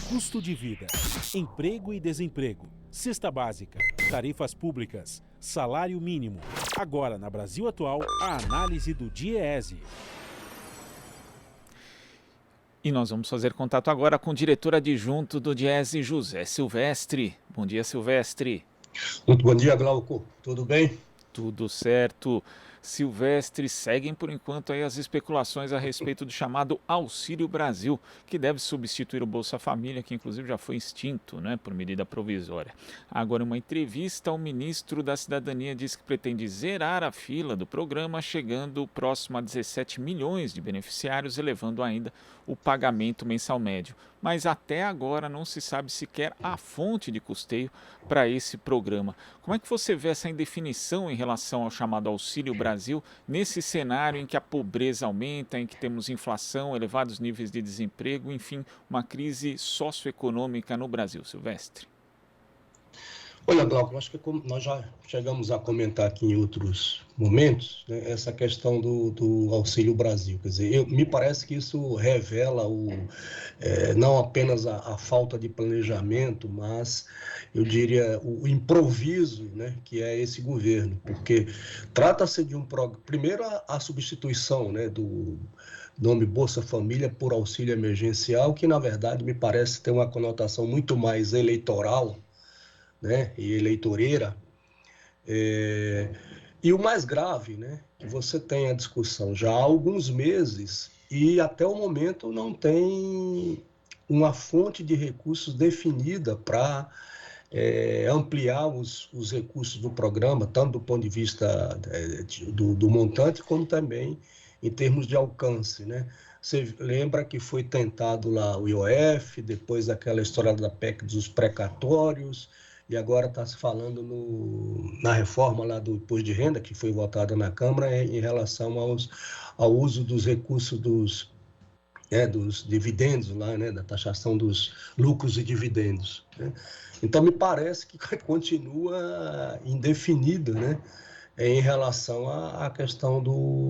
custo de vida, emprego e desemprego, cesta básica, tarifas públicas, salário mínimo. Agora, na Brasil Atual, a análise do DIEESE. E nós vamos fazer contato agora com o diretor adjunto do DIEESE, José Silvestre. Bom dia, Silvestre. Muito bom dia, Glauco. Tudo bem? Tudo certo. Silvestre, seguem por enquanto aí as especulações a respeito do chamado Auxílio Brasil, que deve substituir o Bolsa Família, que inclusive já foi extinto, né, por medida provisória. Agora, em uma entrevista, o ministro da Cidadania disse que pretende zerar a fila do programa, chegando próximo a 17 milhões de beneficiários, elevando ainda o pagamento mensal médio. Mas até agora não se sabe sequer a fonte de custeio para esse programa. Como é que você vê essa indefinição em relação ao chamado Auxílio Brasil, nesse cenário em que a pobreza aumenta, em que temos inflação, elevados níveis de desemprego, enfim, uma crise socioeconômica no Brasil, Silvestre? Olha, Glauco, acho que nós já chegamos a comentar aqui em outros momentos, né, essa questão do Auxílio Brasil. Quer dizer, me parece que isso revela não apenas a falta de planejamento, mas eu diria o improviso, né, que é esse governo, porque trata-se de primeiro a substituição, né, do nome Bolsa Família por auxílio emergencial, que na verdade me parece ter uma conotação muito mais eleitoral, né, e eleitoreira, e o mais grave, né, que você tem a discussão já há alguns meses e até o momento não tem uma fonte de recursos definida para ampliar os recursos do programa, tanto do ponto de vista do montante, como também em termos de alcance, né? Você lembra que foi tentado lá o IOF, depois aquela história da PEC dos precatórios, e agora está se falando na reforma lá do imposto de renda, que foi votada na Câmara, em relação ao uso dos recursos dos dividendos, lá, né, da taxação dos lucros e dividendos, né? Então, me parece que continua indefinido, né, em relação à questão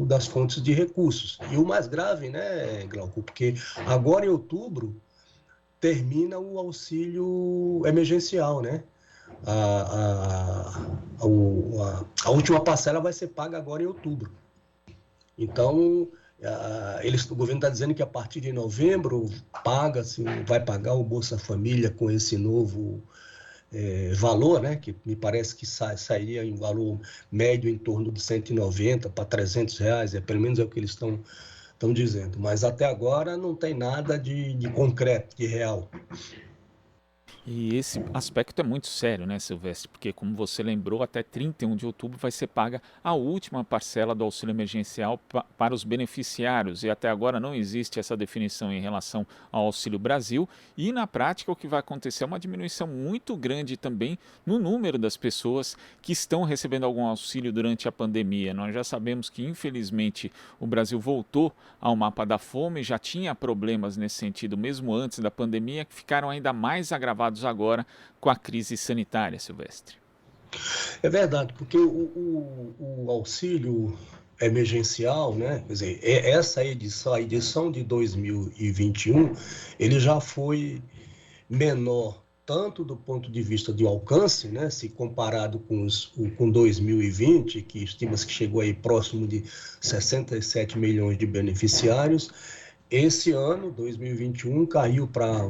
das fontes de recursos. E o mais grave, né, Glauco, porque agora em outubro termina o auxílio emergencial, né? A última parcela vai ser paga agora em outubro. Então, o governo está dizendo que a partir de novembro vai pagar o Bolsa Família com esse novo valor, né, que me parece que sairia em valor médio em torno de 190 para 300 reais, pelo menos é o que eles estão dizendo. Mas até agora não tem nada de concreto, de real. E esse aspecto é muito sério, né, Silvestre? Porque, como você lembrou, até 31 de outubro vai ser paga a última parcela do auxílio emergencial para os beneficiários. E até agora não existe essa definição em relação ao Auxílio Brasil. E, na prática, o que vai acontecer é uma diminuição muito grande também no número das pessoas que estão recebendo algum auxílio durante a pandemia. Nós já sabemos que, infelizmente, o Brasil voltou ao mapa da fome, já tinha problemas nesse sentido mesmo antes da pandemia, que ficaram ainda mais agravados agora com a crise sanitária, Silvestre. É verdade, porque o auxílio emergencial, né, quer dizer, essa edição, a edição de 2021, ele já foi menor, tanto do ponto de vista de alcance, né, se comparado com 2020, que estima-se que chegou aí próximo de 67 milhões de beneficiários. Esse ano, 2021, caiu para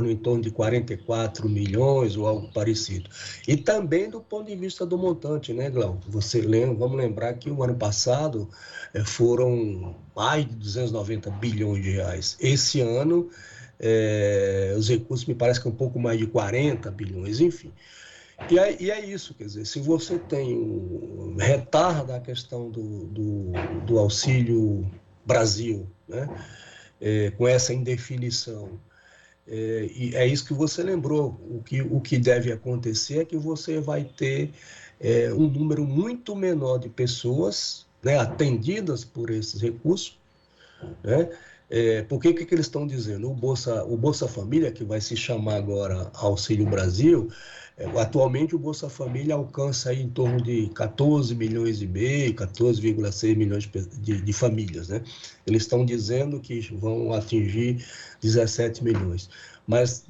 em torno de 44 milhões ou algo parecido. E também do ponto de vista do montante, né, Glauco? Vamos lembrar que o ano passado foram mais de 290 bilhões de reais. Esse ano, os recursos me parece que é um pouco mais de 40 bilhões, enfim. E é isso, quer dizer, se você tem um retardo da questão do Auxílio Brasil, né? Com essa indefinição. E é isso que você lembrou. O que deve acontecer é que você vai ter um número muito menor de pessoas, né, atendidas por esses recursos, né? Porque o que eles estão dizendo? O Bolsa Família, que vai se chamar agora Auxílio Brasil, Atualmente o Bolsa Família alcança aí em torno de 14 milhões e meio, 14,6 milhões de famílias, né? Eles estão dizendo que vão atingir 17 milhões. Mas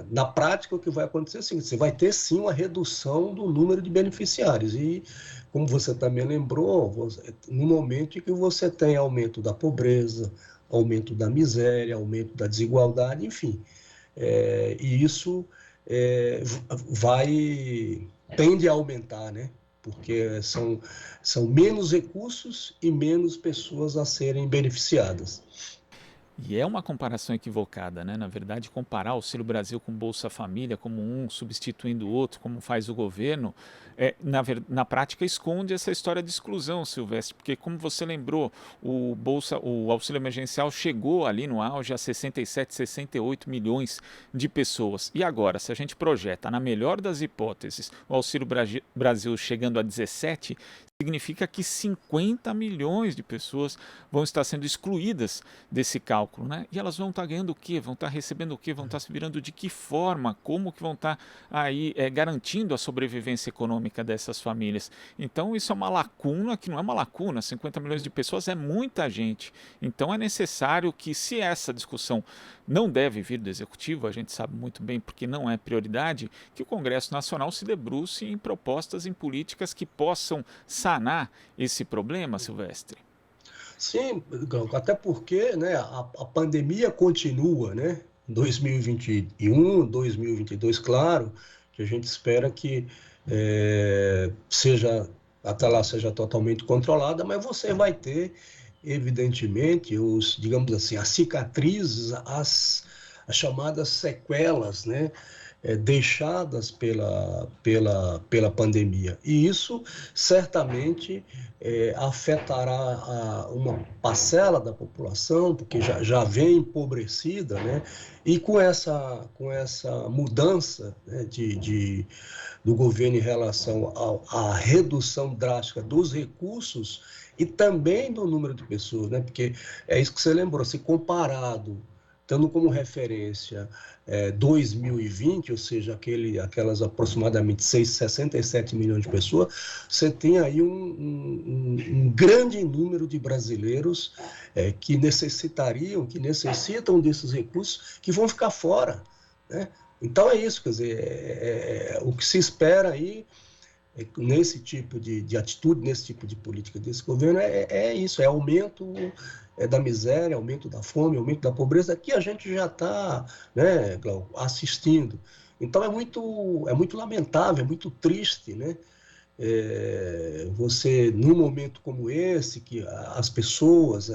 na prática o que vai acontecer é o seguinte: você vai ter sim uma redução do número de beneficiários. E, como você também lembrou, no momento em que você tem aumento da pobreza, aumento da miséria, aumento da desigualdade, enfim. E isso tende a aumentar, né? Porque são menos recursos e menos pessoas a serem beneficiadas. E é uma comparação equivocada, né? Na verdade, comparar o Auxílio Brasil com Bolsa Família, como um substituindo o outro, como faz o governo, na prática esconde essa história de exclusão, Silvestre, porque como você lembrou, o auxílio emergencial chegou ali no auge a 67, 68 milhões de pessoas. E agora, se a gente projeta, na melhor das hipóteses, o Auxílio Brasil chegando a 17, significa que 50 milhões de pessoas vão estar sendo excluídas desse cálculo, né? E elas vão estar ganhando o quê? Vão estar recebendo o quê? Vão estar se virando de que forma? Como que vão estar aí garantindo a sobrevivência econômica dessas famílias? Então isso é uma lacuna que não é uma lacuna, 50 milhões de pessoas é muita gente. Então é necessário que, se essa discussão não deve vir do Executivo, a gente sabe muito bem porque não é prioridade, que o Congresso Nacional se debruce em propostas, em políticas que possam sanar esse problema, Silvestre. Sim, até porque, né, a pandemia continua, né? 2021, 2022, claro, que a gente espera que até lá seja totalmente controlada, mas você vai ter, evidentemente, digamos assim, as cicatrizes, as chamadas sequelas, né? Deixadas pela pandemia. E isso certamente afetará uma parcela da população, porque já vem empobrecida, né? E com essa mudança, né, do governo em relação à redução drástica dos recursos e também do número de pessoas, né? Porque é isso que você lembrou, se comparado, tendo como referência 2020, ou seja, aquelas aproximadamente 67 milhões de pessoas, você tem aí um grande número de brasileiros que necessitam desses recursos, que vão ficar fora, né? Então é isso, quer dizer, o que se espera aí nesse tipo de atitude, nesse tipo de política desse governo é isso, é aumento da miséria, aumento da fome, aumento da pobreza, que a gente já está, né, Glauco, assistindo. Então é muito lamentável, é muito triste, né? Você, num momento como esse, que as pessoas,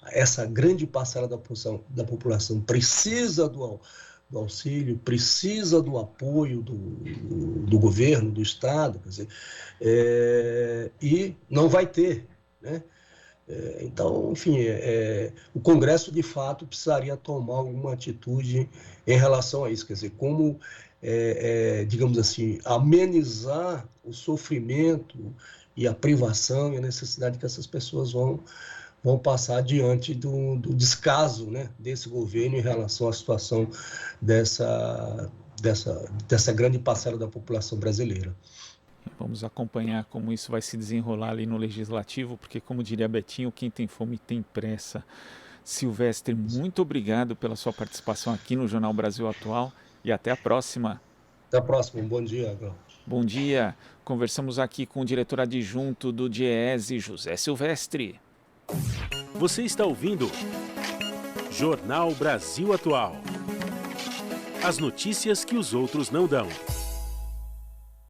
essa grande parcela da população precisa do auxílio, precisa do apoio do governo, do Estado, quer dizer, e não vai ter, né? Então, enfim, o Congresso, de fato, precisaria tomar alguma atitude em relação a isso, quer dizer, como, digamos assim, amenizar o sofrimento e a privação e a necessidade que essas pessoas vão passar diante do descaso, né, desse governo em relação à situação dessa grande parcela da população brasileira. Vamos acompanhar como isso vai se desenrolar ali no Legislativo, porque, como diria Betinho, quem tem fome tem pressa. Silvestre, muito obrigado pela sua participação aqui no Jornal Brasil Atual e até a próxima. Até a próxima, um bom dia, Glauco. Bom dia. Conversamos aqui com o diretor adjunto do DIEESE, José Silvestre. Você está ouvindo Jornal Brasil Atual. As notícias que os outros não dão.